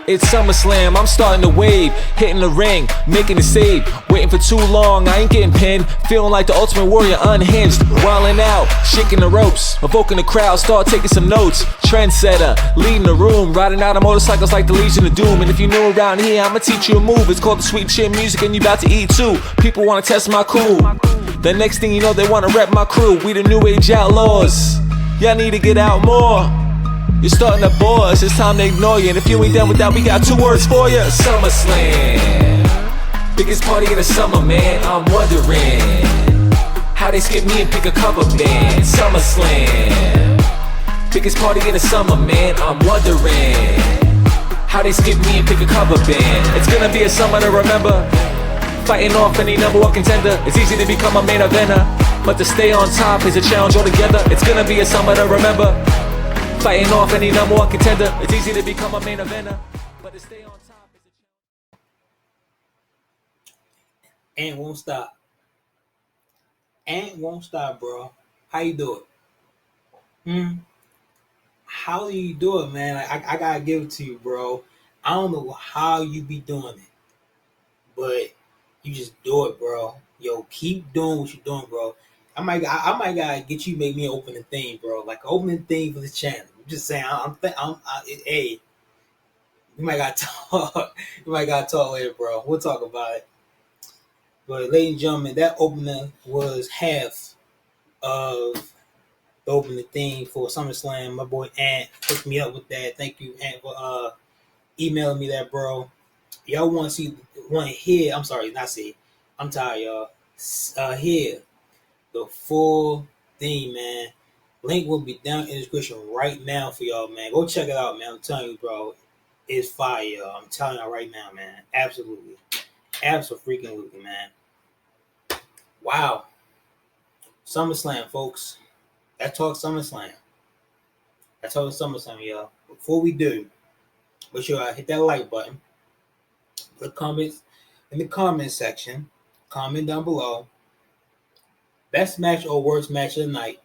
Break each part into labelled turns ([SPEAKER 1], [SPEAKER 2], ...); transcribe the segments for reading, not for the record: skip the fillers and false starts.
[SPEAKER 1] It's SummerSlam, I'm starting to wave, hitting the ring, making a save, waiting for too long, I ain't getting pinned, feeling like the Ultimate Warrior unhinged, wilding out, shaking the ropes, evoking the crowd, start taking some notes, trendsetter, leading the room, riding out on motorcycles like the Legion of Doom, and if you're new around here, I'ma teach you a move, it's called the sweet chin music and you about to eat too, people wanna test my cool, the next thing you know they wanna rep my crew, we the new age outlaws, y'all need to get out more. You're starting to bore us, it's time to ignore you. And if you ain't done with that, we got 2 words for you. SummerSlam, biggest party of the summer, man. I'm wondering how they skip me and pick a cover band. SummerSlam, biggest party of the summer, man. I'm wondering how they skip me and pick a cover band. It's gonna be a summer to remember, fighting off any number 1 contender. It's easy to become a main eventer, but to stay on top is a challenge altogether. It's gonna be a summer to remember, fighting off any number 1 contender. It's easy to become a main eventer, but to stay on top is a challenge.
[SPEAKER 2] And won't stop. And won't stop, bro. How you do it? How do you do it, man? I gotta give it to you, bro. I don't know how you be doing it, but you just do it, bro. Yo, keep doing what you're doing, bro. I might gotta get you, make me an opening thing, bro. Like an opening thing for the channel. I'm just saying, hey, we might gotta talk. We might gotta talk later, bro. We'll talk about it. But ladies and gentlemen, that opener was half of the opening thing for SummerSlam. My boy Ant hooked me up with that. Thank you, Ant, for emailing me that, bro. Y'all want to hear? I'm sorry, not see. I'm tired, y'all. Hear the full thing, man. Link will be down in the description right now for y'all, man. Go check it out, man. I'm telling you, bro. It's fire, y'all. I'm telling y'all right now, man. Absolutely. Absolutely, man. Wow. SummerSlam, folks. Let's talk SummerSlam. Y'all. Before we do, make sure I hit that like button. Put comments in the comment section. Comment down below. Best match or worst match of the night.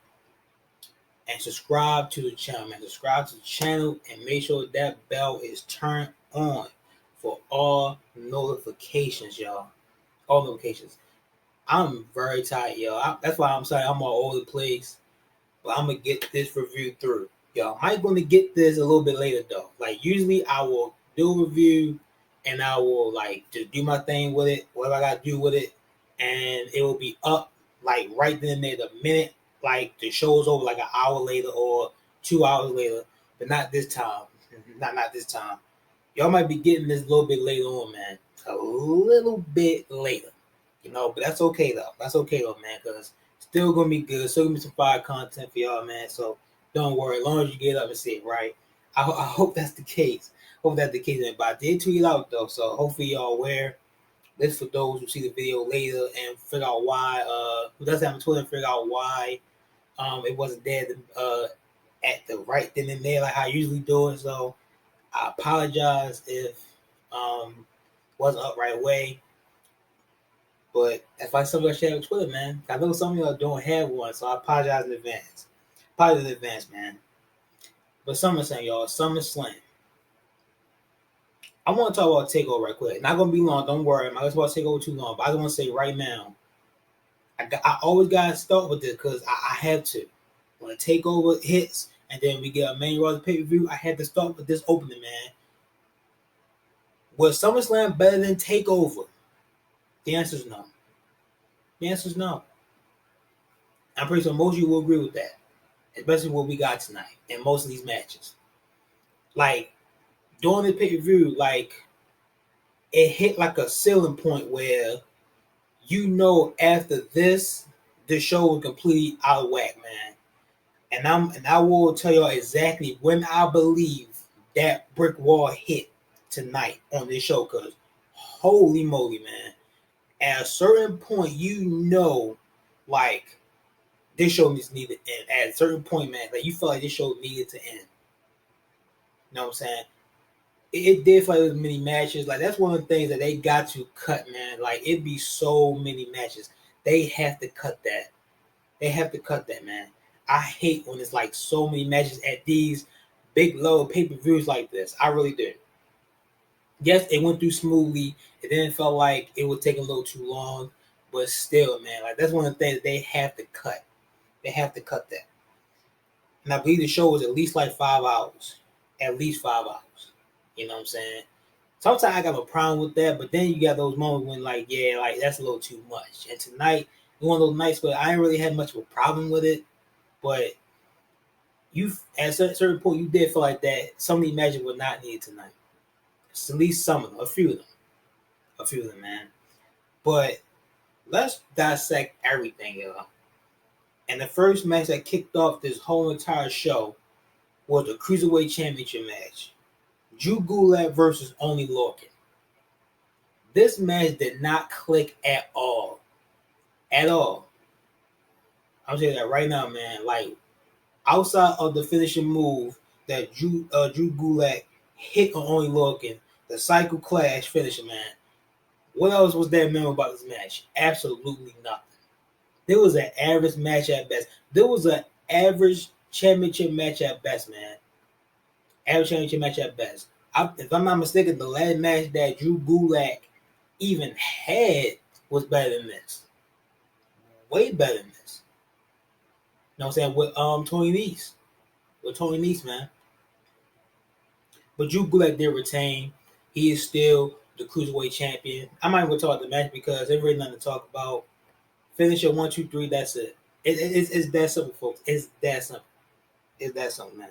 [SPEAKER 2] And subscribe to the channel, man. Subscribe to the channel and make sure that bell is turned on for all notifications, y'all. All notifications. I'm very tired, y'all. That's why I'm sorry I'm all over the place. But I'm going to get this review through. Y'all, I'm going to get this a little bit later, though. Like, usually I will do a review and I will, like, just do my thing with it, whatever I got to do with it. And it will be up like right then and there, the minute like the show's over, like an hour later or 2 hours later, but not this time. Not this time. Y'all might be getting this a little bit later on, man. A little bit later, but that's okay though. Man, because still gonna be good. Still gonna be some fire content for y'all, man. So don't worry. As long as you get up and see it, right? I hope that's the case. Man. But I did tweet it out though, so hopefully y'all aware. This for those who see the video later and figure out why, who doesn't have a Twitter, figure out why it wasn't there at the right then and there like I usually do it. So I apologize if wasn't up right away. But that's why some of y'all share with Twitter, man. I know some of y'all don't have one, so I apologize in advance. Man. But SummerSlam, y'all. SummerSlam. I want to talk about TakeOver right quick. Not going to be long. Don't worry. I'm not going to talk about TakeOver too long. But I just want to say right now, I always got to start with this because I have to. When a TakeOver hits and then we get a main Raw pay-per-view, I had to start with this opening, man. Was SummerSlam better than TakeOver? The answer is no. I'm pretty sure most of you will agree with that. Especially what we got tonight in most of these matches. Like, during the pay-per-view, like, it hit like a ceiling point where after this, the show was completely out of whack, man. And I will tell y'all exactly when I believe that brick wall hit tonight on this show, because holy moly, man. At a certain point, like, this show needed to end. At a certain point, man, like, you felt like this show needed to end. You know what I'm saying? It did feel like there was many matches. Like, that's one of the things that they got to cut, man. Like, it'd be so many matches. They have to cut that. Man. I hate when it's, like, so many matches at these big, low pay-per-views like this. I really do. Yes, it went through smoothly. It didn't feel like it was taking a little too long, but still, man, like that's one of the things they have to cut. They have to cut that. And I believe the show was at least like 5 hours. At least 5 hours. You know what I'm saying? Sometimes I got a problem with that, but then you got those moments when like, yeah, like that's a little too much. And tonight, one of those nights where I didn't really have much of a problem with it, but you at a certain point you did feel like that some of these matches were not needed tonight. It's at least some of them, a few of them, man. But let's dissect everything, y'all. And the first match that kicked off this whole entire show was the Cruiserweight Championship match. Drew Gulak versus Only Lorcan. This match did not click at all. At all. I'm saying that right now, man. Like, outside of the finishing move that Drew Gulak hit on Only Lorcan, the Cycle Clash finisher, man. What else was that memorable about this match? Absolutely nothing. There was an average match at best. There was an average championship match at best, man. Average championship match at best. If I'm not mistaken, the last match that Drew Gulak even had was better than this. Way better than this. You know what I'm saying? With Tony Nese. With Tony Nese, man. But Drew Gulak did retain. He is still the Cruiserweight champion. I'm not even going to talk about the match because there's really nothing to talk about. Finish at 1, 2, 3. That's it. It's that simple, folks. It's that simple. It's that simple, man.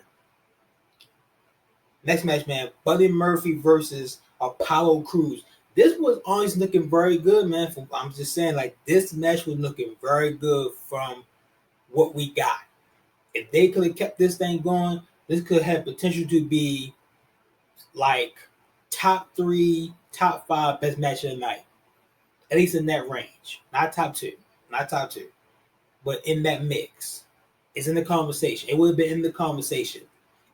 [SPEAKER 2] Next match, man. Buddy Murphy versus Apollo Crews. This was always looking very good, man. I'm just saying, like, this match was looking very good from what we got. If they could have kept this thing going, this could have potential to be like top 3, top 5 best match of the night. At least in that range. Not top 2. Not top 2. But in that mix. It's in the conversation. It would have been in the conversation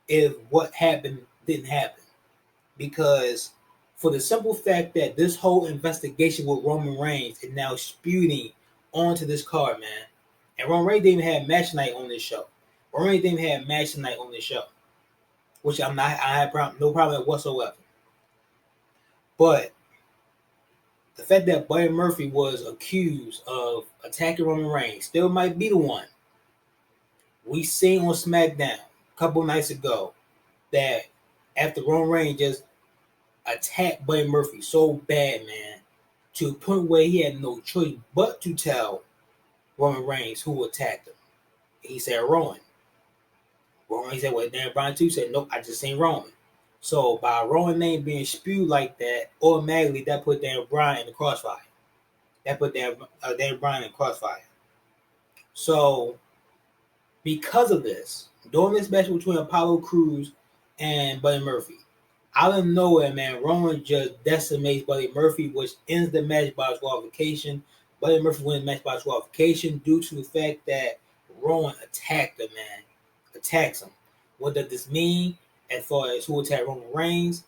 [SPEAKER 2] if what happened didn't happen. Because for the simple fact that this whole investigation with Roman Reigns is now spewing onto this card, man. And Roman Reigns didn't even have match night on this show. Roman Reigns didn't even have match night on this show. Which I have no problem with whatsoever. But the fact that Buddy Murphy was accused of attacking Roman Reigns still might be the one. We seen on SmackDown a couple nights ago that after Roman Reigns just attacked Buddy Murphy so bad, man, to the point where he had no choice but to tell Roman Reigns who attacked him. He said Roman. Roman said, well, Dan Bryan too said, nope, I just seen Roman. So by Roman name being spewed like that, automatically that put Dan Bryan in the crossfire. That put Dan Bryan in the crossfire. So because of this, during this match between Apollo Crews and Buddy Murphy, out of nowhere, man, Roman just decimates Buddy Murphy, which ends the match by disqualification. Buddy Murphy wins the match by disqualification due to the fact that Roman attacked him, man. Attacks him. What does this mean as far as who attacked Roman Reigns?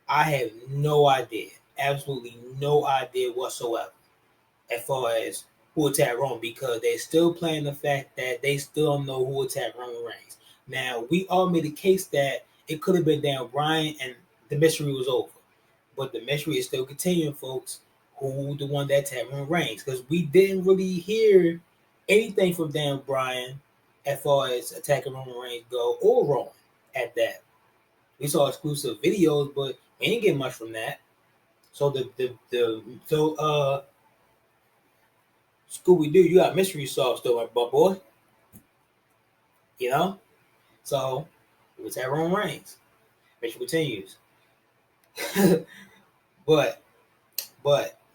[SPEAKER 2] I have no idea. Absolutely no idea whatsoever as far as who attacked Roman, because they're still playing the fact that they still don't know who attacked Roman Reigns. Now, we all made a case that it could have been Dan Bryan and the mystery was over. But the mystery is still continuing, folks. Who the one that attacked Roman Reigns? Because we didn't really hear anything from Dan Bryan as far as attacking Roman Reigns go, or Roman at that. We saw exclusive videos, but we didn't get much from that. So Scooby Doo, you got mystery solved still, my boy. You know? So it was at Roman Reigns. Mystery continues. but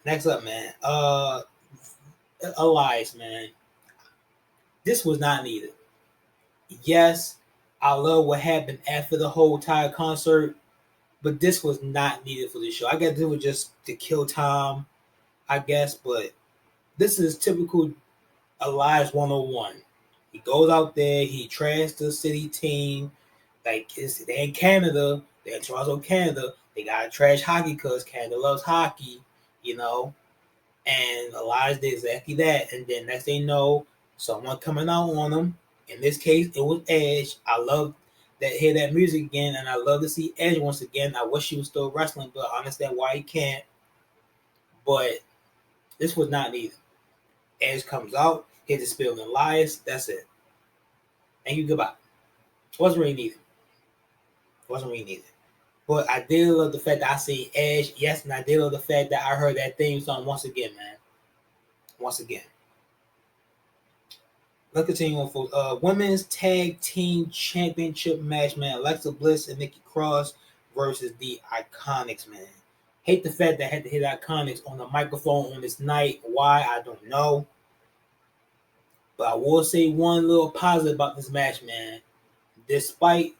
[SPEAKER 2] next up, man. Elias, man. This was not needed. Yes, I love what happened after the whole entire concert, but this was not needed for the show. I guess it was just to kill time, I guess, but this is typical Elias 101. He goes out there, he trashed the city team. Like, they're in Canada, they're in Toronto, Canada. They got to trash hockey because Canada loves hockey, you know. And Elias did exactly that. And then next thing you know, someone coming out on him. In this case, it was Edge. I love hear that music again, and I love to see Edge once again. I wish he was still wrestling, but I understand why he can't. But this was not needed. Edge comes out, hits the spill and lies. That's it. Thank you, goodbye. Wasn't really needed. Wasn't really needed. But I did love the fact that I see Edge, yes, and I did love the fact that I heard that theme song once again, man. Once again. Let's continue on for Women's Tag Team Championship match, man. Alexa Bliss and Nikki Cross versus the Iconics, man. Hate the fact that I had to hit Iconics on the microphone on this night. Why, I don't know. But I will say one little positive about this match, man. Despite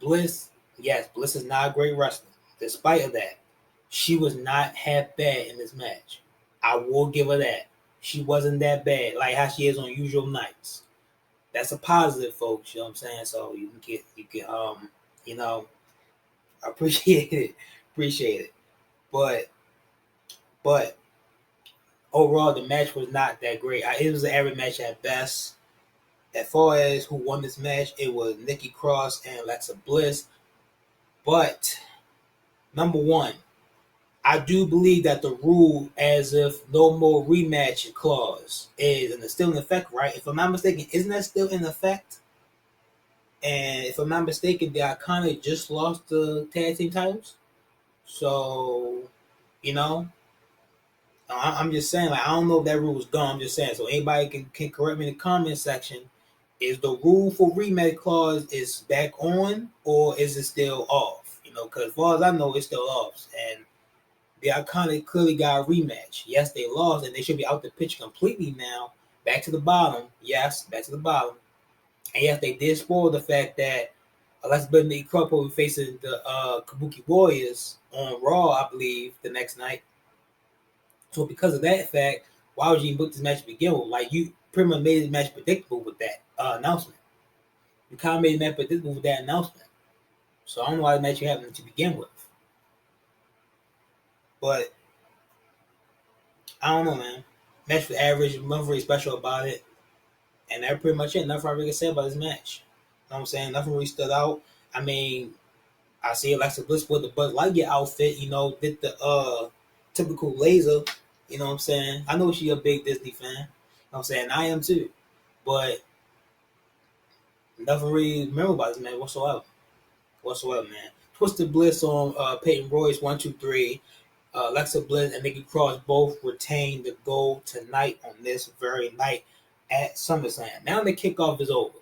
[SPEAKER 2] Bliss, yes, Bliss is not a great wrestler. Despite of that, she was not half bad in this match. I will give her that. She wasn't that bad, like how she is on usual nights. That's a positive, folks. You know what I'm saying? So you can you know, appreciate it. Appreciate it. But overall, the match was not that great. It was an average match at best. As far as who won this match, it was Nikki Cross and Alexa Bliss. But number one, I do believe that the rule as if no more rematch clause is still in effect, right? If I'm not mistaken, isn't that still in effect? And if I'm not mistaken, the Iconic just lost the tag team titles. So, you know, I'm just saying, like, I don't know if that rule was gone. I'm just saying. So anybody can correct me in the comment section. Is the rule for rematch clause is back on, or is it still off? You know, because as far as I know, it's still off. And the Iconic clearly got a rematch. Yes, they lost, and they should be out the picture completely now. Back to the bottom. Yes, back to the bottom. And yes, they did spoil the fact that Alexa Bliss and Nikki Cross will be facing the Kabuki Warriors on Raw, I believe, the next night. So because of that fact, why would you even book this match to begin with? Like, you pretty much made the match predictable with that announcement. You kind of made the match predictable with that announcement. So I don't know why the match you having to begin with. But I don't know, man. Match was average, nothing really special about it. And that's pretty much it. Nothing I really can say about this match. You know what I'm saying? Nothing really stood out. I mean, I see Alexa Bliss with the Buzz Lightyear outfit, you know, did the typical laser, you know what I'm saying? I know she's a big Disney fan. You know what I'm saying? I am too. But nothing really memorable about this match whatsoever, man. Twisted Bliss on Peyton Royce, 1, 2, 3. Alexa Bliss and Nikki Cross both retained the gold tonight on this very night at SummerSlam. Now the kickoff is over.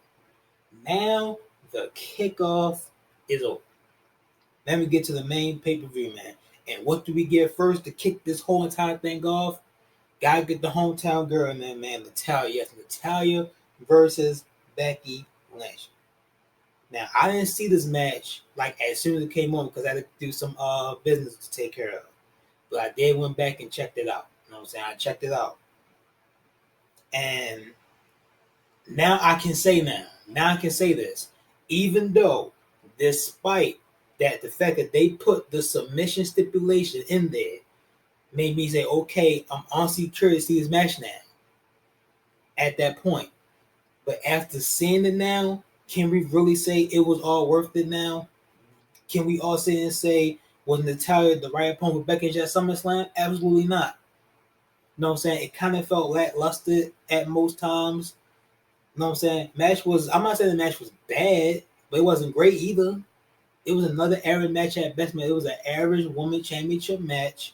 [SPEAKER 2] Let me get to the main pay-per-view, man. And what do we get first to kick this whole entire thing off? Gotta get the hometown girl, man, Natalya. Yes, Natalya versus Becky Lynch. Now, I didn't see this match like as soon as it came on because I had to do some business to take care of. But I did went back and checked it out. You know what I'm saying? I checked it out. And now I can say this. Even though, despite that, the fact that they put the submission stipulation in there made me say, okay, I'm honestly curious to see this match now. At that point. But after seeing it now, can we really say it was all worth it now? Can we all sit and say, was Natalya the right opponent with Becky at SummerSlam? Absolutely not. You know what I'm saying? It kind of felt lackluster at most times. You know what I'm saying? I'm not saying the match was bad, but it wasn't great either. It was another average match at best, man. It was an average woman championship match.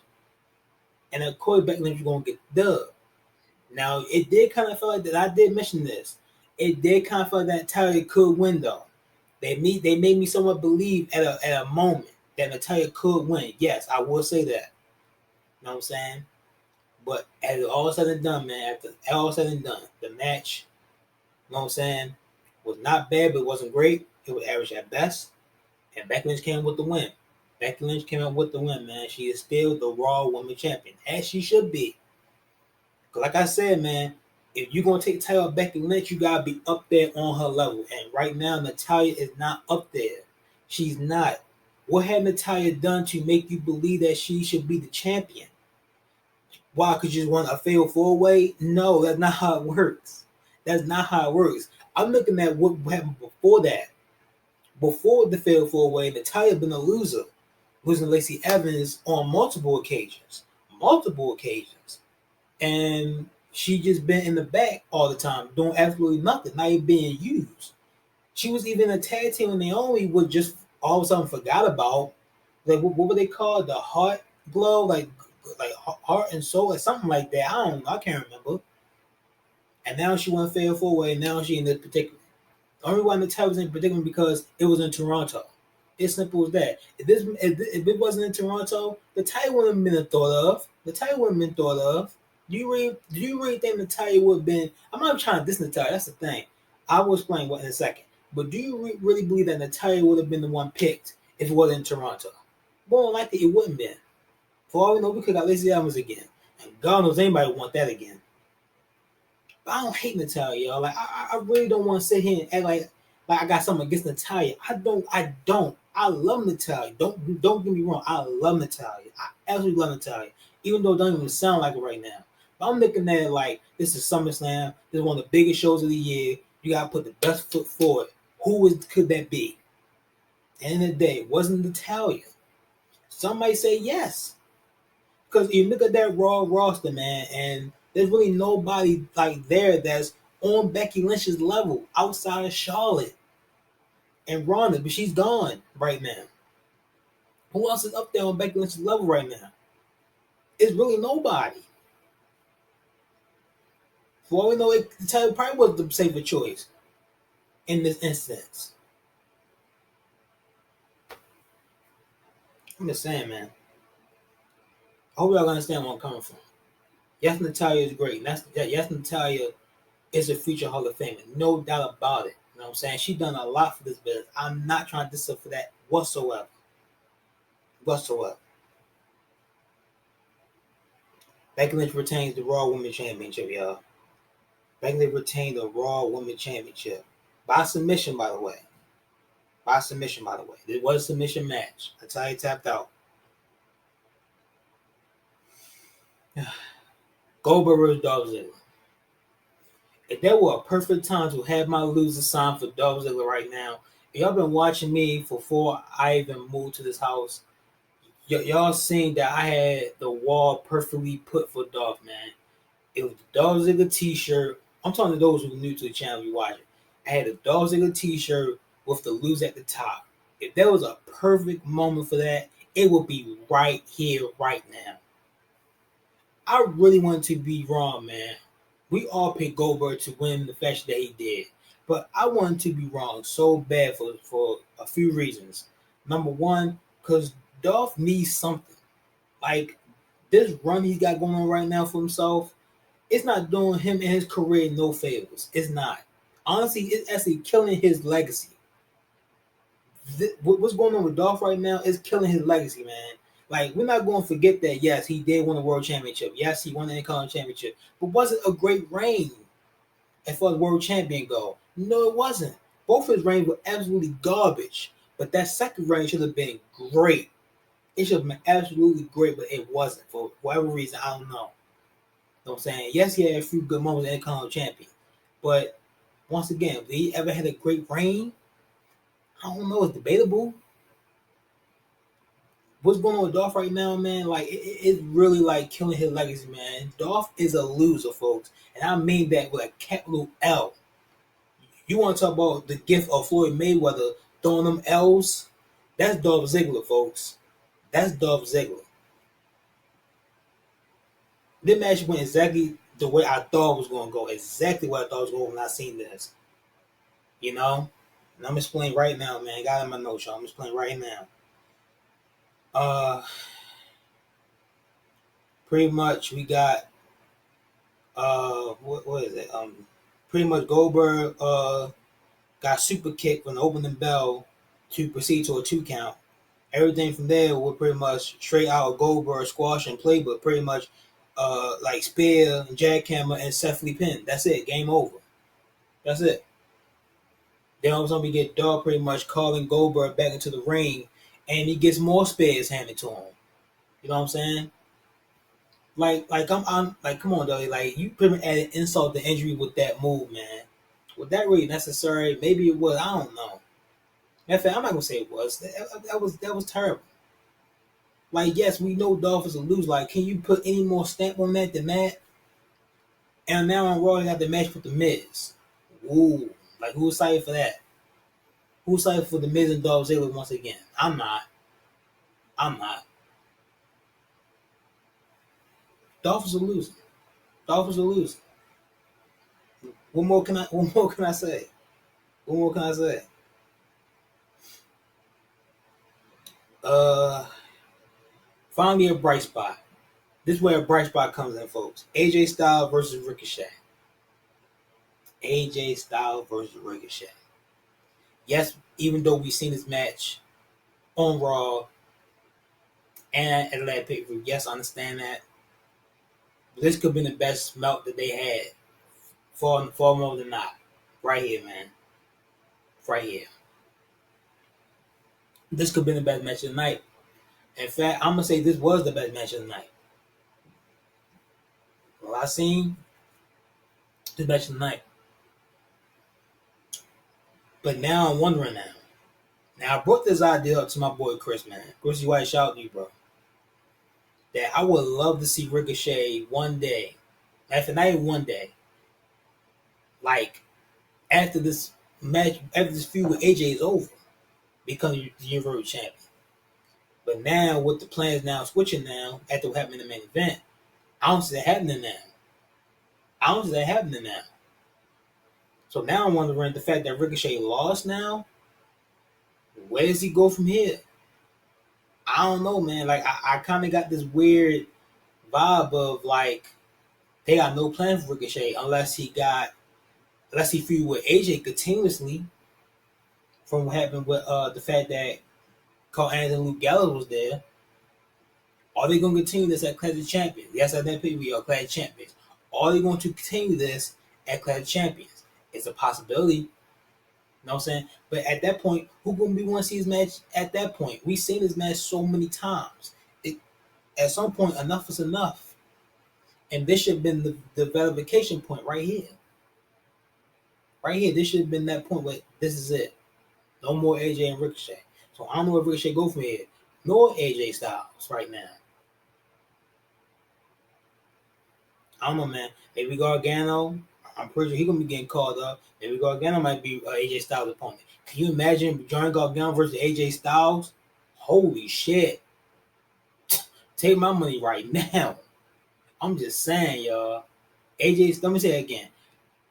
[SPEAKER 2] And of course, Becky Lynch was going to get the dub. Now, it did kind of feel like that. I did mention this. It did kind of feel like that Natalya could win, though. They made me somewhat believe at a moment that Natalya could win. Yes, I will say that. You know what I'm saying? But as all said and done, man, after all said and done, the match, you know what I'm saying, was not bad, but it wasn't great. It was average at best. And Becky Lynch came with the win. Becky Lynch came out with the win, man. She is still the Raw Women Champion, as she should be. Because like I said, man, if you're going to take the title of Becky Lynch, you got to be up there on her level. And right now, Natalya is not up there. She's not. What had Natalya done to make you believe that she should be the champion? Why? Because you just want a fatal four-way? No, that's not how it works. That's not how it works. I'm looking at what happened before that. Before the fatal four way, Natalya been a loser, losing Lacey Evans on multiple occasions, and she just been in the back all the time, doing absolutely nothing, not even being used. She was even a tag team with Naomi, would just all of a sudden forgot about. Like what were they called? The Heart Glow, like Heart and Soul, or something like that. I don't know. I can't remember. And now she won fatal four way. And now she in this particular. The only one the tag was in particular because it was in Toronto. It's simple as that. If it wasn't in Toronto, the title wouldn't have been thought of. The title wouldn't have been thought of. Do you really think Natalia would have been? I'm not trying to diss Natalia. That's the thing. I will explain what in a second. But do you really believe that Natalia would have been the one picked if it wasn't in Toronto? More than likely, it wouldn't been. For all we know, we could have got Lacey Evans again, and God knows anybody would want that again. But I don't hate Natalia, y'all. Like I really don't want to sit here and act like I got something against Natalia. I don't. I love Natalia. Don't get me wrong. I love Natalia. I absolutely love Natalia. Even though it doesn't even sound like it right now. But I'm looking at it like this is SummerSlam. This is one of the biggest shows of the year. You gotta put the best foot forward. Could that be? At the end of the day, it wasn't Natalia. Some might say yes. Because you look at that Raw roster, man, and there's really nobody like there that's on Becky Lynch's level outside of Charlotte and Ronda, but she's gone right now. Who else is up there on Becky Lynch's level right now? It's really nobody. For all we know, Natalia probably was the safer choice in this instance. I'm just saying, man. I hope y'all understand where I'm coming from. Yes, Natalia is great. Yes, Natalia is a future Hall of Famer. No doubt about it. You know what I'm saying? She's done a lot for this business. I'm not trying to diss her for that whatsoever. Becky Lynch retains the Raw Women's Championship, y'all. Becky Lynch retained the Raw Women's Championship. By submission, by the way. It was a submission match. Natalia tapped out. Goldberg versus Dolph Ziggler. If there were a perfect time to have my loser sign for Dolph Ziggler right now, if y'all been watching me before I even moved to this house, y'all seen that I had the wall perfectly put for Dolph, man. It was the Dolph Ziggler t-shirt. I'm talking to those who are new to the channel you watching. I had a Dolph Ziggler t-shirt with the lose at the top. If there was a perfect moment for that, it would be right here, right now. I really want to be wrong, man. We all picked Goldberg to win the fashion that he did. But I wanted to be wrong so bad for a few reasons. Number one, because Dolph needs something. Like, this run he's got going on right now for himself, it's not doing him and his career no favors. It's not. Honestly, it's actually killing his legacy. What's going on with Dolph right now is killing his legacy, man. Like, we're not going to forget that, yes, he did win a world championship. Yes, he won the Intercontinental Championship. But was it a great reign as far as world champion go? No, it wasn't. Both his reigns were absolutely garbage. But that second reign should have been great. It should have been absolutely great, but it wasn't. For whatever reason, I don't know. You know what I'm saying? Yes, he had a few good moments as Intercontinental Champion. But once again, did he ever had a great reign? I don't know. It's debatable. What's going on with Dolph right now, man? Like, it's really like killing his legacy, man. Dolph is a loser, folks, and I mean that with a capital L. You want to talk about the gift of Floyd Mayweather throwing them L's? That's Dolph Ziggler, folks. That's Dolph Ziggler. This match went exactly the way I thought it was going to go. Exactly what I thought it was going to go when I seen this. You know? And I'm explaining right now, man. Got it in my notes, y'all. I'm explaining right now. Pretty much we got what is it? Pretty much Goldberg got super kicked from the opening bell to proceed to a 2 count. Everything from there was pretty much straight out of Goldberg squash and playbook, pretty much like spear and jackhammer and Seth Lee pin. That's it. Game over. That's it. Then all of a sudden we get Dolph pretty much calling Goldberg back into the ring, and he gets more spears handed to him. You know what I'm saying? Like I'm like, come on, though. Like, you pretty much added insult to injury with that move, man. Was that really necessary? Maybe it was. I don't know. Matter of fact, I'm not gonna say it was. That was terrible. Like, yes, we know Dolphins will lose. Like, can you put any more stamp on that than that? And now on Raw, they got the match with the Miz. Ooh, like who's excited for that? Who's excited for the Miz and Dolph Ziggler once again? I'm not. I'm not. Dolphins are losing. Dolphins are losing. What more can I? What more can I say? What more can I say? Uh, Finally a bright spot. This is where a bright spot comes in, folks. AJ Styles versus Ricochet. AJ Styles versus Ricochet. Yes, even though we've seen this match on Raw and at that pay-per-view, yes, I understand that. But this could have been the best melt that they had. Far more than not. Right here, man. Right here. This could have been the best match of the night. In fact, I'm going to say this was the best match of the night. Well, I seen this match of the night. But now I'm wondering now. Now, I brought this idea up to my boy Chris, man. Chrissy White, shout out to you, bro. That I would love to see Ricochet one day. After not even one day. Like, after this match, after this feud with AJ is over. Becoming the Universal Champion. But now, with the plans now switching now, after what happened in the main event, I don't see that happening now. So now I'm wondering the fact that Ricochet lost now, where does he go from here? I don't know, man. Like, I kind of got this weird vibe of, like, they got no plan for Ricochet unless he feud with AJ continuously from what happened with the fact that Carl Anderson and Luke Gallows was there. Are they going to continue this at Clash of Champions? Yes, I think we are Clash of Champions. Are they going to continue this at Clash of Champions? It's a possibility. You know what I'm saying? But at that point, who going to be want to see this match at that point? We've seen this match so many times. At some point, enough is enough. And this should have been the verification point right here. Right here, this should have been that point where this is it. No more AJ and Ricochet. So I don't know where Ricochet go from here. Nor AJ Styles right now. I don't know, man. Maybe Gargano. I'm pretty sure he's going to be getting called up. Maybe Gargano might be AJ Styles' opponent. Can you imagine Johnny Gargano versus AJ Styles? Holy shit. Take my money right now. I'm just saying, y'all. Let me say it again.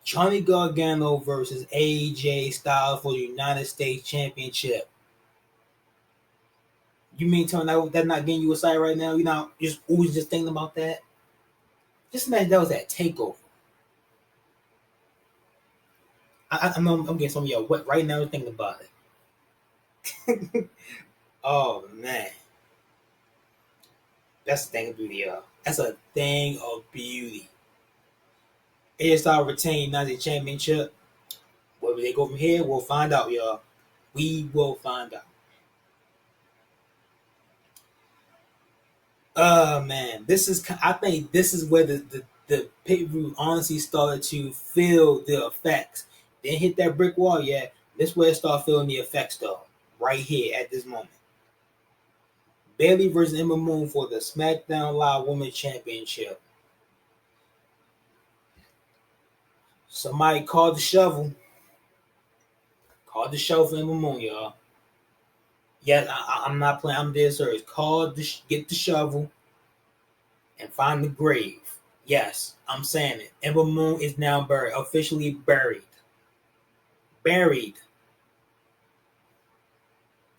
[SPEAKER 2] Johnny Gargano versus AJ Styles for the United States Championship. You mean tell me that's not getting you excited right now? You're not just always just thinking about that? Just imagine that was that takeover. I know I'm getting some of y'all wet right now thinking about it. Oh, man. That's a thing of beauty, y'all. That's a thing of beauty. AJ Styles retain United Championship. Where they go from here, we'll find out, y'all. We will find out. Man, I think this is where the pay-per-view honestly started to feel the effects. Didn't hit that brick wall yet. This is where it started feeling the effects, though. Right here at this moment. Bayley versus Ember Moon for the SmackDown Live Women's Championship. Somebody called the shovel. Called the shovel for Ember Moon, y'all. Yes, I'm not playing. I'm dead serious. Get the shovel and find the grave. Yes, I'm saying it. Ember Moon is now buried. Officially buried. Buried.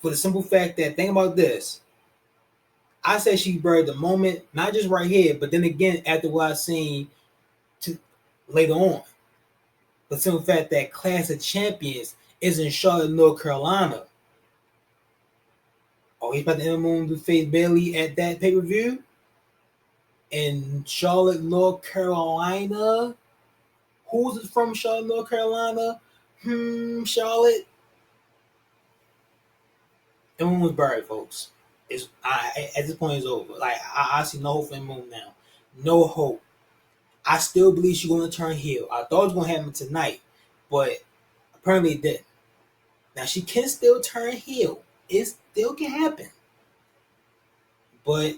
[SPEAKER 2] For the simple fact that, think about this. I said she's buried the moment, not just right here, but then again after what I've seen later on. The simple fact that Clash of Champions is in Charlotte, North Carolina. Oh, he's about to Ember Moon to face Bayley at that pay-per-view? In Charlotte, North Carolina? Who's from Charlotte, North Carolina? Charlotte? Ember Moon was buried, folks. At this point, it's over. Like, I see no hope for Ember Moon now. No hope. I still believe she's going to turn heel. I thought it was going to happen tonight, but apparently it didn't. Now she can still turn heel. It still can happen. But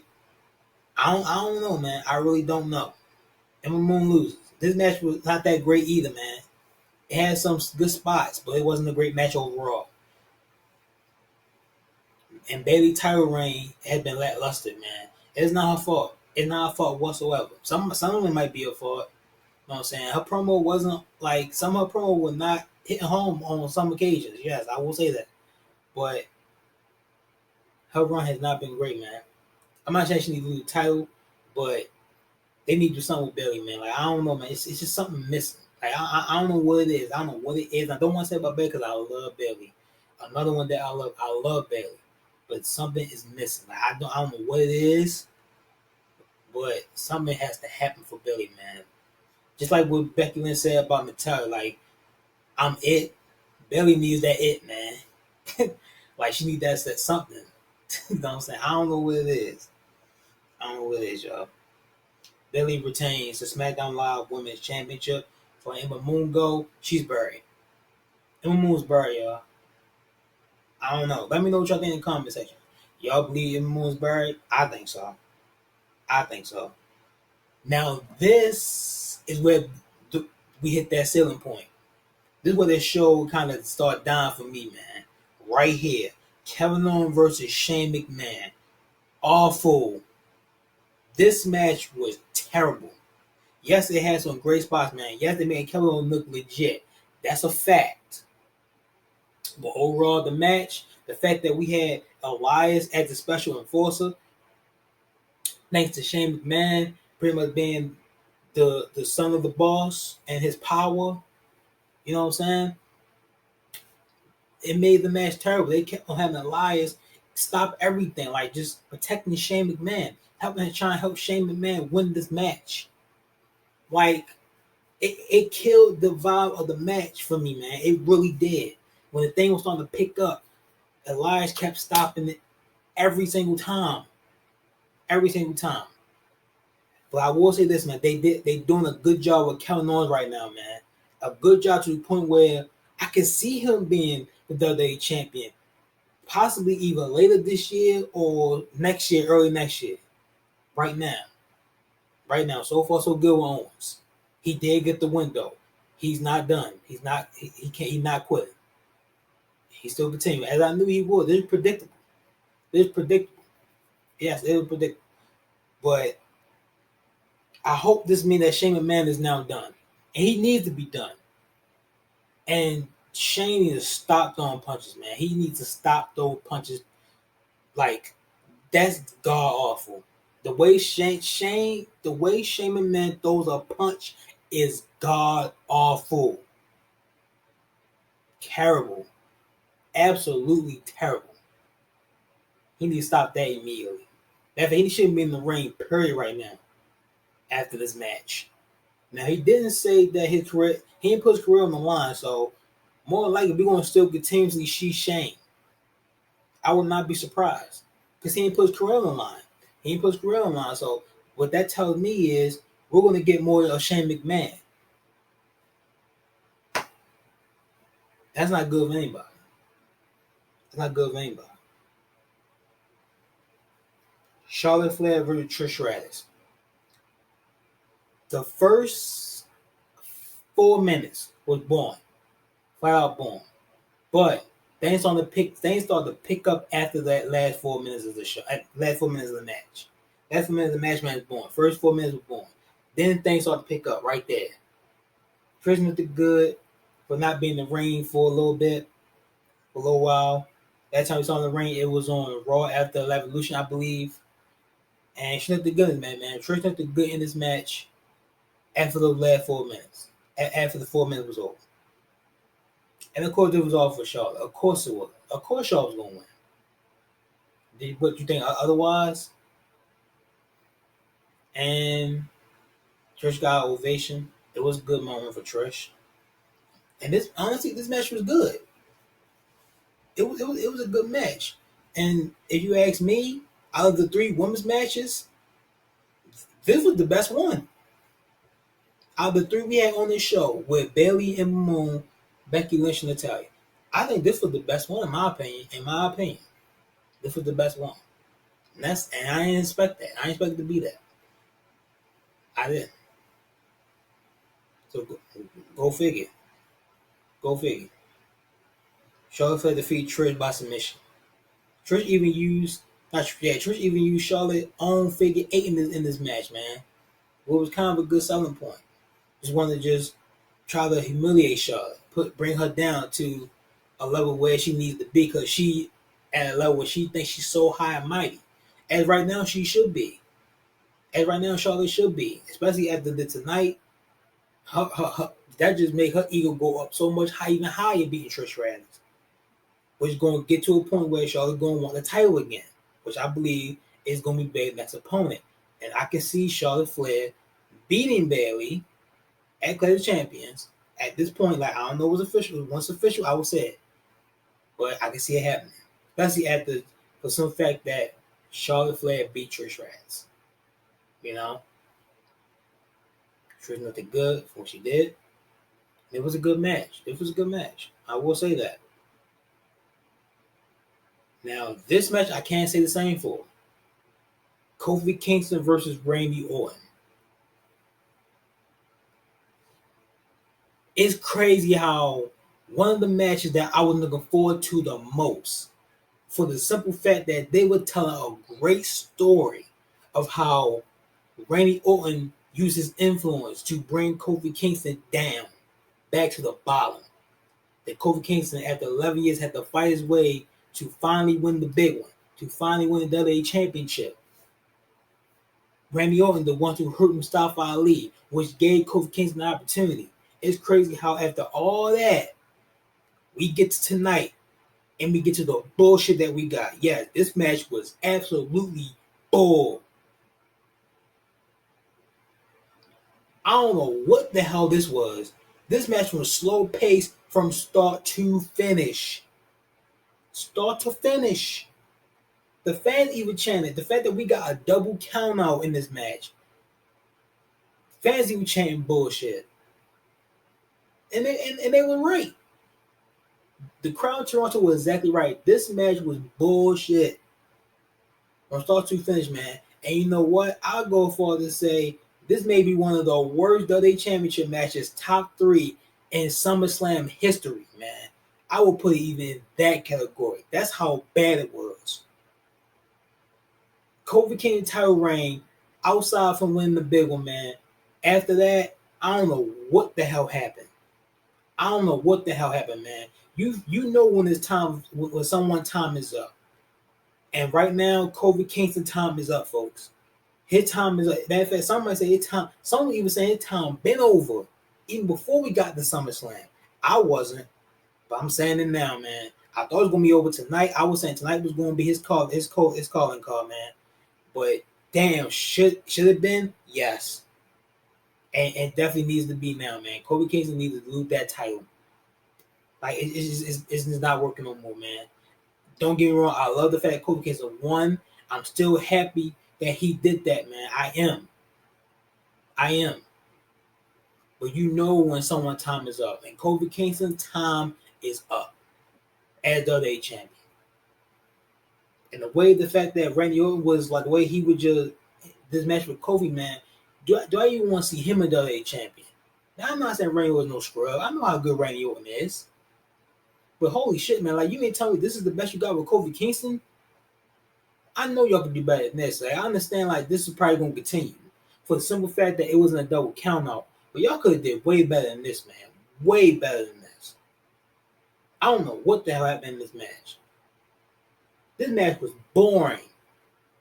[SPEAKER 2] I don't know, man. I really don't know. Ember Moon loses. This match was not that great either, man. It had some good spots, but it wasn't a great match overall. And Bayley title reign had been lackluster, man. It's not her fault. It's not her fault whatsoever. Some of it might be her fault. You know what I'm saying? Her promo wasn't like some of her promo was not hitting home on some occasions. Yes, I will say that. But her run has not been great, man. I'm not saying she needs to lose the title, but they need to do something with Bayley, man. Like I don't know, man. It's just something missing. Like I don't know what it is. I don't know what it is. I don't want to say about Bayley because I love Bayley. Another one that I love Bayley, but something is missing. Like I don't know what it is, but something has to happen for Bayley, man. Just like what Becky Lynch said about Natalia, like I'm it. Bayley needs that it, man. Like she needs that something. You know what I'm saying? I don't know what it is. I don't know what it is, y'all. Bayley retains the SmackDown Live Women's Championship. For Ember Moon go, she's buried. Ember Moon's buried, y'all. I don't know. Let me know what y'all think in the comment section. Y'all believe Ember Moon's buried? I think so. I think so. Now, this is where we hit that ceiling point. This is where the show kind of start dying for me, man. Right here. Kevin Owens versus Shane McMahon. Awful. This match was terrible. Yes, it had some great spots, man. Yes, they made Kevin Owens look legit. That's a fact. But overall, the match, the fact that we had Elias as the special enforcer, thanks to Shane McMahon pretty much being the son of the boss and his power, you know what I'm saying? It made the match terrible. They kept on having Elias stop everything, like just protecting Shane McMahon, trying to help Shane McMahon win this match. Like, it killed the vibe of the match for me, man. It really did. When the thing was starting to pick up, Elias kept stopping it every single time. Every single time. But I will say this, man. They doing a good job with Kevin Owens right now, man. A good job to the point where I can see him being the WWE champion. Possibly either later this year or next year, early next year. Right now. Right now. So far, so good with Owens. He did get the window. He's not done. He's not quitting. He's still continuing. As I knew he would. This is predictable. Yes, it was predictable. But I hope this means that Shane McMahon is now done. And he needs to be done. And Shane needs to stop throwing punches, man. He needs to stop throwing punches. Like, that's god awful. The way Shane McMahon throws a punch is god awful. Terrible. Absolutely terrible. He needs to stop that immediately. He shouldn't be in the ring, period, right now. After this match. Now, he didn't say that his career, he didn't put his career on the line, so more likely we're going to still continuously see Shane. I would not be surprised because he didn't put his career on the line. So what that tells me is we're going to get more of Shane McMahon. That's not good for anybody. Charlotte Flair versus Trish Stratus. The first 4 minutes was boring. Flat out boring. But things started to pick up after that last 4 minutes of the show. Last 4 minutes of the match. Last 4 minutes of the match, man, was boring. First 4 minutes was boring. Then things started to pick up right there. Trish looked good for not being in the ring for a little while. That time we saw in the ring, it was on Raw after Evolution, I believe. And she looked good, man. Trish looked good in this match after the last 4 minutes. After the 4 minutes was over. And of course, it was all for Charlotte. Of course it was. Of course Charlotte was going to win. What you think otherwise? And Trish got an ovation. It was a good moment for Trish. And this match was good. It was a good match. And if you ask me, out of the 3 women's matches, this was the best one. Out of the 3 we had on this show with Bayley, Ember Moon, Becky Lynch, and Natalya, I think this was the best one in my opinion. This was the best one. And I didn't expect that. I didn't expect it to be that. I didn't. So go figure. Go figure. Charlotte Flair defeat Trish by submission. Trish even used Charlotte own figure 8 in this match, man. What was kind of a good selling point. Just wanted to just try to humiliate Charlotte, bring her down to a level where she needs to be, because she at a level where she thinks she's so high and mighty. As right now, she should be. As right now, Charlotte should be, especially after the tonight. That just made her ego go up so much high, even higher, beating Trish Stratus, which is going to get to a point where Charlotte's going to want the title again, which I believe is going to be Bayley's next opponent. And I can see Charlotte Flair beating Bayley at Clash of Champions. At this point, like, I don't know what's official. Once official, I will say it. But I can see it happening. Especially for some fact that Charlotte Flair beat Trish Stratus. You know? Trish nothing good for what she did. It was a good match. It was a good match. I will say that. Now, this match I can't say the same for. Kofi Kingston versus Randy Orton. It's crazy how one of the matches that I was looking forward to the most, for the simple fact that they were telling a great story of how Randy Orton used his influence to bring Kofi Kingston down, back to the bottom. That Kofi Kingston, after 11 years, had to fight his way to finally win the big one, to finally win the WWE Championship. Randy Orton, the one who hurt Mustafa Ali, which gave Kofi Kingston an opportunity. It's crazy how after all that, we get to tonight and we get to the bullshit that we got. Yeah, this match was absolutely bull. I don't know what the hell this was. This match was slow paced from start to finish. Start to finish. The fans even chanted. The fact that we got a double count out in this match. Fans even chanting bullshit. And they were right. The crowd in Toronto was exactly right. This match was bullshit. From start to finish, man. And you know what? I'll go far to say this may be one of the worst WWE Championship matches, top 3 in SummerSlam history, man. I will put it even in that category. That's how bad it was. Kofi Kingston title reign, outside from winning the big one, man. After that, I don't know what the hell happened. Man. You know when it's time, when someone's time is up. And right now, Kofi Kingston's time is up, folks. His time is up. Matter of fact, somebody say his time. Someone even say his time been over, even before we got to SummerSlam. I wasn't, but I'm saying it now, man. I thought it was gonna be over tonight. I was saying tonight was gonna be his calling call, man. But damn, should it been? Yes. And definitely needs to be now, man. Kofi Kingston needs to lose that title. Like it's not working no more, man. Don't get me wrong. I love the fact that Kofi Kingston won. I'm still happy that he did that, man. I am. But you know when someone's time is up. And Kofi Kingston's time is up as the WWE champion. And the fact that Randy Orton was like the way he would just this match with Kofi, man. Do I even want to see him a WWE champion? Now, I'm not saying Randy Orton's no scrub. I know how good Randy Orton is. But holy shit, man. Like, you mean tell me this is the best you got with Kofi Kingston? I know y'all can do better than this. Like, I understand, like, this is probably going to continue. For the simple fact that it wasn't a double count out. But y'all could have did way better than this, man. Way better than this. I don't know what the hell happened in this match. This match was boring.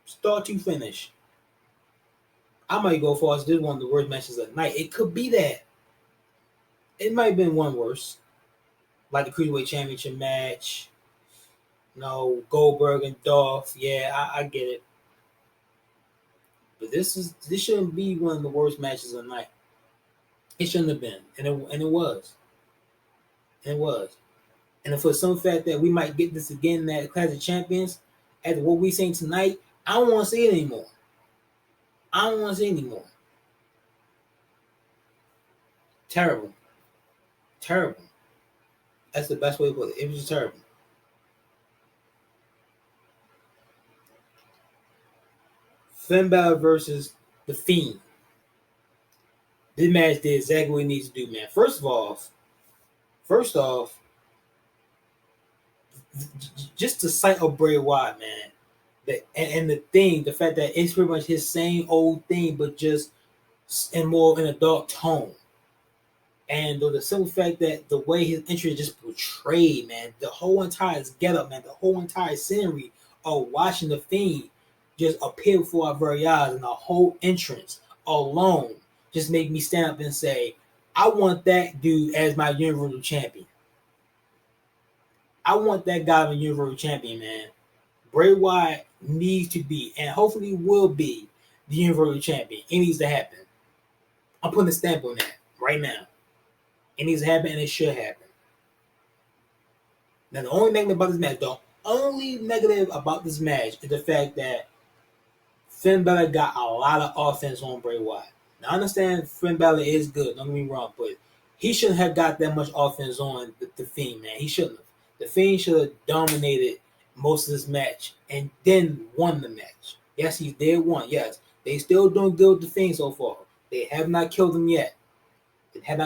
[SPEAKER 2] Start to finish. I might go far as this is one of the worst matches of the night. It could be that. It might have been one worse. Like the Cruiserweight Championship match. No, Goldberg and Dolph. Yeah, I get it. But this shouldn't be one of the worst matches of the night. It shouldn't have been. And it was. It was. And for some fact that we might get this again at Clash of Champions, after what we seen tonight, I don't want to see it anymore. Terrible. That's the best way to put it. It was just terrible. Finn Balor versus the Fiend. This match did exactly what it needs to do, man. First off, just the sight of Bray Wyatt, man. And the fact that it's pretty much his same old thing, but just in a dark tone. And the simple fact that the way his entry is just portrayed, man, the whole entire getup, man, the whole entire scenery of watching the Fiend just appear before our very eyes, and the whole entrance alone just made me stand up and say, I want that dude as my Universal Champion. I want that guy as a Universal Champion, man. Bray Wyatt needs to be, and hopefully will be, the Universal Champion. It needs to happen. I'm putting a stamp on that right now. It needs to happen, and it should happen. Now, the only negative about this match is the fact that Finn Balor got a lot of offense on Bray Wyatt. Now, I understand Finn Balor is good, don't get me wrong, but he shouldn't have got that much offense on the Fiend, man. He shouldn't have. The Fiend should have dominated most of this match and then won the match. Yes, he did won. Yes, they still doing good with the Fiend so far. They have not killed him yet. And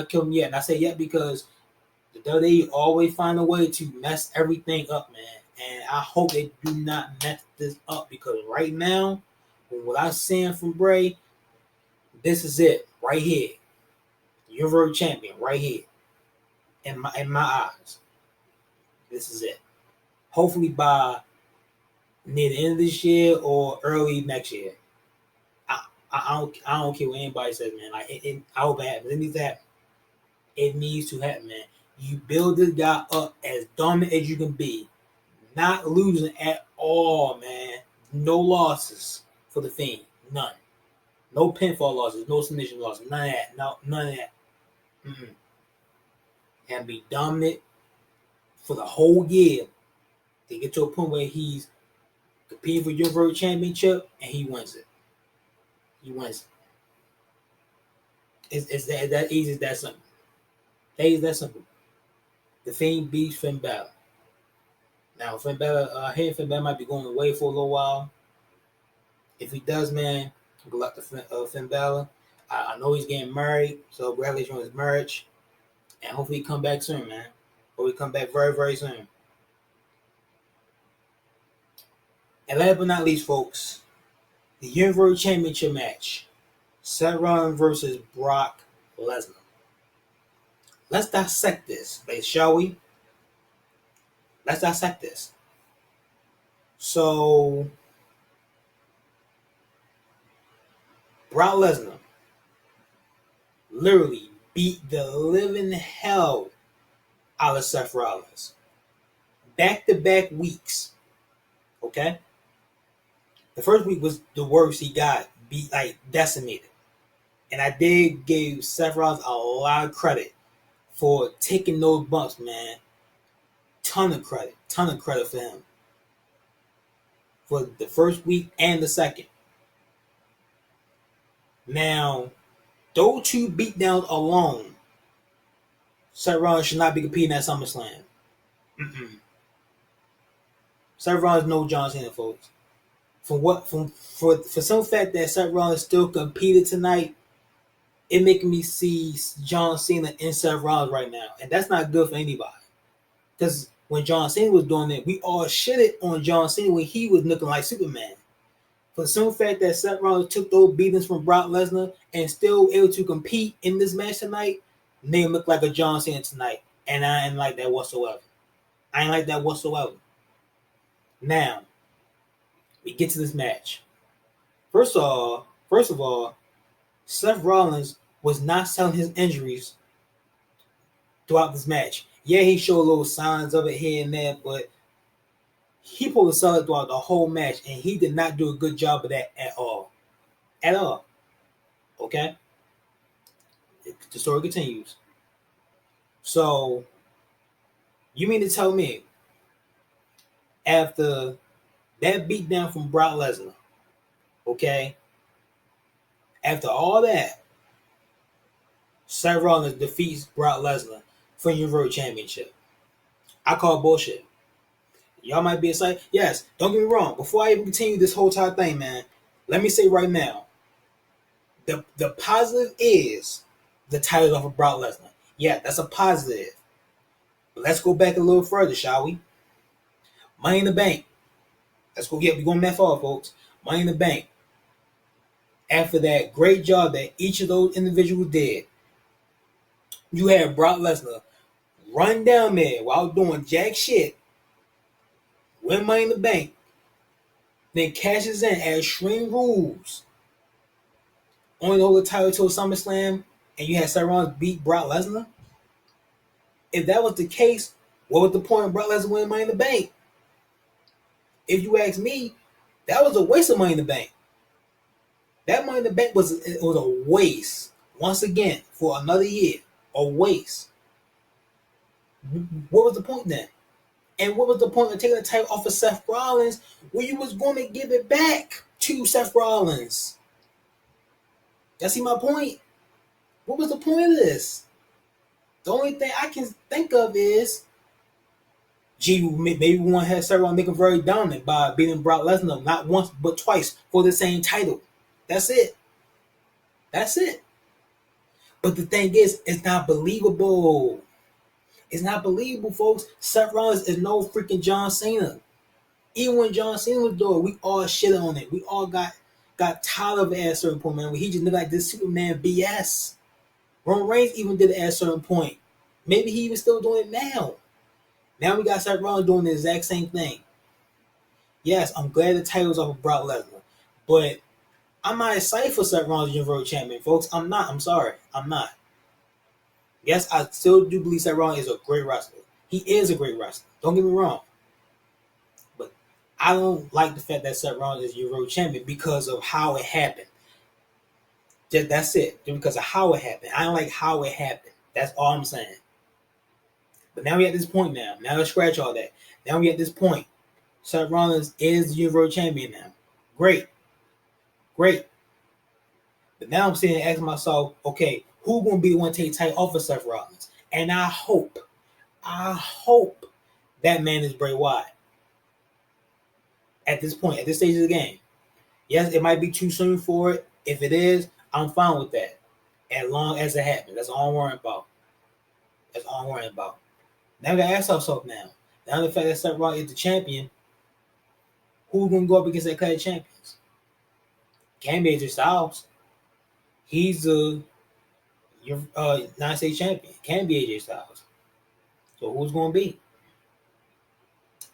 [SPEAKER 2] I say yet because the WWE always find a way to mess everything up, man. And I hope they do not mess this up, because right now, from what I'm seeing from Bray, this is it right here. Universal Champion right here. In my eyes, this is it. Hopefully by near the end of this year or early next year. I don't care what anybody says, man. I hope it happens. It needs to happen. It needs to happen, man. You build this guy up as dominant as you can be, not losing at all, man. No losses for the Fiend, none. No pinfall losses, no submission losses, none of that. No, none of that. And be dominant for the whole year to get to a point where he's competing for Universal Championship and he wins it. He wins it. It's that easy, that simple. That simple. The Fiend beats Finn Balor. Now, Finn Balor might be going away for a little while. If he does, man, good luck to Finn Balor. I know he's getting married, so congratulations on his marriage. And hopefully he come back soon, man. Hopefully he come back very, very soon. And last but not least, folks, the Universal Championship match. Seth Rollins versus Brock Lesnar. Let's dissect this, shall we? Let's dissect this. So, Brock Lesnar literally beat the living hell out of Seth Rollins. Back-to-back weeks. Okay? The first week was the worst he got, decimated. And I did give Seth Rollins a lot of credit for taking those bumps, man. Ton of credit for him. For the first week and the second. Now, those two beatdowns alone, Seth Rollins should not be competing at SummerSlam. Seth Rollins no John Cena, folks. For some fact that Seth Rollins still competed tonight, it making me see John Cena and Seth Rollins right now, and that's not good for anybody. Because when John Cena was doing it, we all shitted on John Cena when he was looking like Superman. For some fact that Seth Rollins took those beatings from Brock Lesnar and still able to compete in this match tonight, made him look like a John Cena tonight, and I ain't like that whatsoever. Now, we get to this match. First of all, Seth Rollins was not selling his injuries throughout this match. Yeah, he showed little signs of it here and there, but he supposed to sell it throughout the whole match, and he did not do a good job of that at all. At all. Okay? The story continues. So, you mean to tell me, after that beatdown from Brock Lesnar, okay, after all that, Seth Rollins defeats Brock Lesnar for Universal Championship. I call bullshit. Y'all might be excited. Yes, don't get me wrong. Before I even continue this whole entire thing, man, let me say right now, the positive is the title off of Brock Lesnar. Yeah, that's a positive. But let's go back a little further, shall we? Money in the Bank. Let's go. Yeah, we're going that far, folks. Money in the Bank. After that great job that each of those individuals did, you had Brock Lesnar run down there while doing jack shit, win Money in the Bank, then cashes in as Extreme Rules, only hold the title till SummerSlam, and you had Seth Rollins beat Brock Lesnar. If that was the case, what was the point of Brock Lesnar winning Money in the Bank? If you ask me, that was a waste of Money in the Bank. That Money in the Bank was a waste. Once again, for another year, a waste. What was the point then? And what was the point of taking the title off of Seth Rollins when you was going to give it back to Seth Rollins? Y'all see my point? What was the point of this? The only thing I can think of is, gee, maybe we want to have Seth Rollins make him very dominant by beating Brock Lesnar not once but twice for the same title. That's it. That's it. But the thing is, it's not believable. It's not believable, folks. Seth Rollins is no freaking John Cena. Even when John Cena was doing it, we all shit on it. We all got tired of it at a certain point, man. When he just looked like this Superman BS. Roman Reigns even did it at a certain point. Maybe he even still doing it now. Now we got Seth Rollins doing the exact same thing. Yes, I'm glad the title's off of Brock Lesnar. But I'm not excited for Seth Rollins Universal Champion, folks. I'm not. I'm sorry. I'm not. Yes, I still do believe Seth Rollins is a great wrestler. He is a great wrestler. Don't get me wrong. But I don't like the fact that Seth Rollins is Universal Champion because of how it happened. That's it. Just because of how it happened. I don't like how it happened. That's all I'm saying. But now we're at this point now. Now let's scratch all that. Now we're at this point. Seth Rollins is the Universal Champion now. Great. Great. But now I'm sitting and asking myself, okay, who's going to be the one to take title off of Seth Rollins? And I hope that man is Bray Wyatt. At this point, at this stage of the game. Yes, it might be too soon for it. If it is, I'm fine with that. As long as it happens. That's all I'm worrying about. That's all I'm worrying about. Now we got to ask ourselves now. Now the fact that Seth Rollins is the champion, who's going to go up against that class of champions? Can't be AJ Styles. He's the United States champion. Can't be AJ Styles. So who's going to be?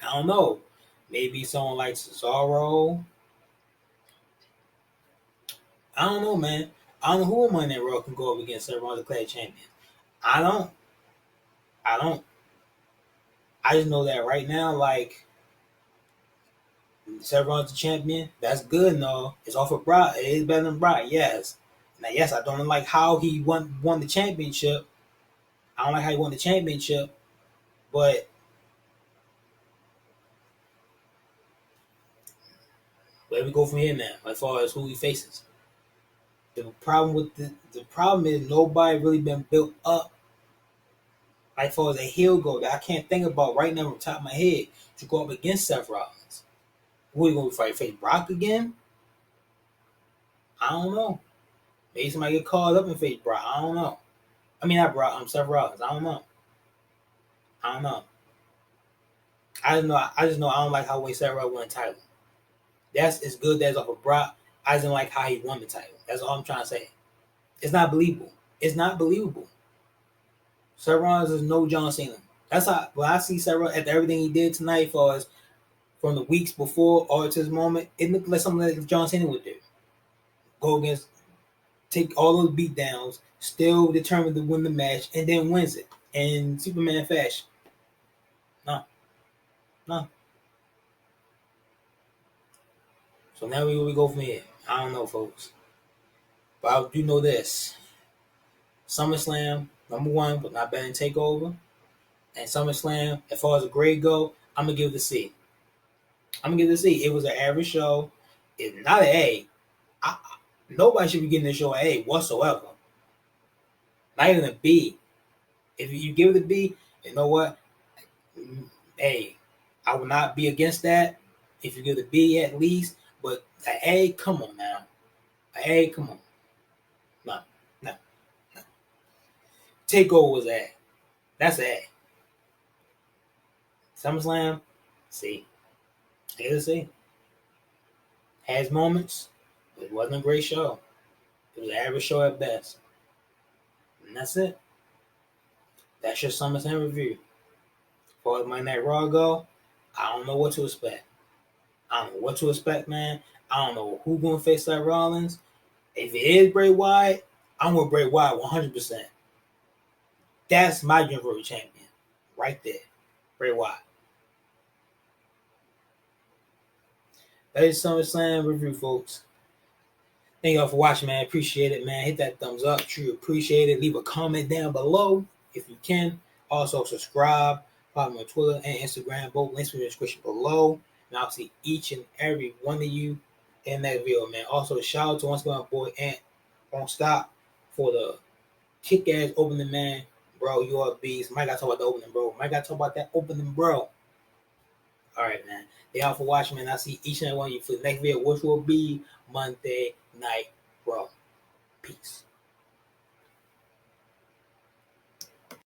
[SPEAKER 2] I don't know. Maybe someone like Cesaro. I don't know, man. I don't know who Monday Night Raw can go up against Seth Rollins, the class champion. I don't. I just know that right now, like, Seth Rollins the champion, that's good and all. It's off of Brock. It is better than Brock, yes. Now, yes, I don't like how he won the championship. I don't like how he won the championship, but where we go from here now, as far as who he faces. The problem is nobody really been built up, like far as a heel go, that I can't think about right now from the top of my head to go up against Seth Rollins. Who are you going to fight? Face Brock again? I don't know. Maybe somebody get called up and face Brock. I don't know. I mean, not Brock. I'm Seth Rollins. I don't know. I just know I don't like how Seth Rollins won the title. That's as good as off of Brock. I just don't like how he won the title. That's all I'm trying to say. It's not believable. It's not believable. Seth Rollins is no John Cena. That's how when I see Seth Rollins after everything he did tonight, for us from the weeks before or to this moment, it looked like something that John Cena would do. Go against, take all those beatdowns, still determined to win the match, and then wins it in Superman fashion. No. So now we go from here. I don't know, folks. But I do know this. SummerSlam, number one, but not better than TakeOver. And SummerSlam, as far as the grade go, I'm going to give it a C. It was an average show. It's not an A. Nobody should be getting this show an A whatsoever. Not even a B. If you give it a B, you know what? Hey, I would not be against that if you give a B at least, but an A, come on now. An A, come on. No, no, no. Takeover was A. That's A. SummerSlam, C. Here's a C. Has moments, but it wasn't a great show. It was an average show at best. And that's it. That's your SummerSlam review. As far as Monday Night Raw go, I don't know what to expect. I don't know what to expect, man. I don't know who's going to face Seth Rollins. If it is Bray Wyatt, I'm with Bray Wyatt 100%. That's my Universal Champion. Right there. Bray Wyatt. That is SummerSlam review, folks. Thank y'all for watching, man. Appreciate it, man. Hit that thumbs up. Truly appreciate it. Leave a comment down below if you can. Also, subscribe. Follow me on Twitter and Instagram. Both links in the description below. And I'll see each and every one of you in that video, man. Also, shout out to once again my boy Ant. Won't stop for the kick-ass opening, man. Bro, you are a beast. Mike got to talk about the opening, bro. Mike got to talk about that opening, bro. All right, man. Thank y'all for watching, man. I'll see each and every one of you for the next video, which will be Monday Night